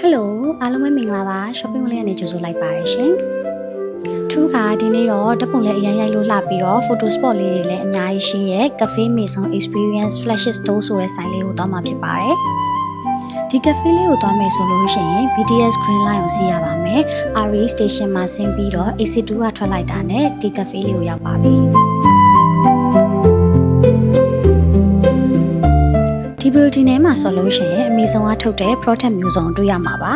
Hello အားလုံးပဲမင်္ဂလာပါ shopping လေးကနေကြိုဆိုလိုက်ပါတယ်ရှင်။ထူးကဒီနေ့တော့ဓာတ်ပုံလေးအရင်ရိုက်လို့လှပြီးတော့ photo spot လေးတွေလည်းအများကြီးရှိရဲ့ Cafe Maison Experience Flash Store ဆိုတဲ့ဆိုင်လေးကိုသွားမှာဖြစ်ပါတယ်။ဒီ cafe လေးကိုသွားမယ်ဆိုလို့ရှိရင် BTS Green Line ကိုစီးရပါမယ်။ RE Station မှာဆင်းပြီးတော့ AC2 ကထွက်လိုက်တာနဲ့ဒီ cafe လေးကိုရောက်ပါပြီ။ဒီ building ထဲမှာဆိုလို့ရှိရင်အမေဇုံကထုတ်တဲ့ product မျိုးစုံတွေ့ရမှာပါ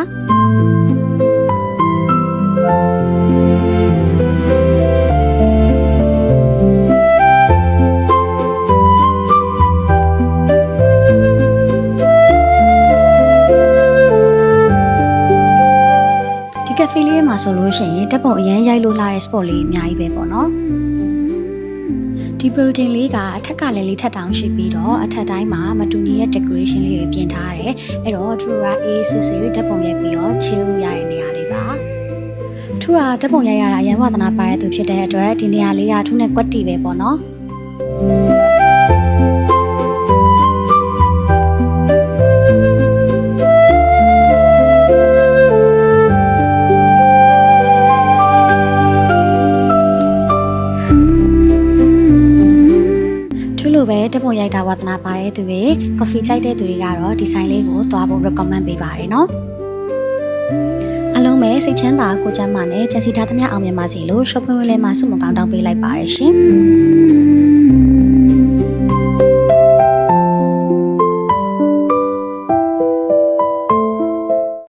ဒီ cafe လေးမှာဆိုလို့ရှိရင်ဓာတ်ပုံအရင်ရိုက်လို့လာတဲ့ spot လေးအများကြီးပဲပေါ့နော်ဒီ building လေးကအထက်ကလည်းလေးထပ်တောင်ရှိပြီးတော့အထက်တိုင်းမှာမတူညီတဲ့ decoration လေးတွေပြင်ထားတယ်အဲ့တော့သူကအေးစစ်စစ်ဓာတ်ပုံရိုက်ပြီးတော့ chill လို့ရတဲ့နေရာလေးပါသူကဓာတ်ပုံရိုက်ရတာအရင်ဝါသနာပါတဲ့သူဖြစ်တဲ့အတွက်ဒီနေရာလေးကသူနဲ့ကွက်တီပဲပေါ့နော်လိုပဲဓာတ်ပုံရိုက်တာဝါသနာပါတဲ့သူတွေ coffee ကြိုက်တဲ့သူတွေကတော့ဒီဆိုင်လေးကိုသွားဖို့ recommend ပေးပါတယ်နော်အားလုံးပဲစိတ်ချမ်းသာကိုကျန်းမာနဲ့ကြံစီထားသမျှအောင်မြင်ပါစေလို့ shopping လေးမှာဆုမကောင်းတောင်းပေးလိုက်ပါတယ်ရှင်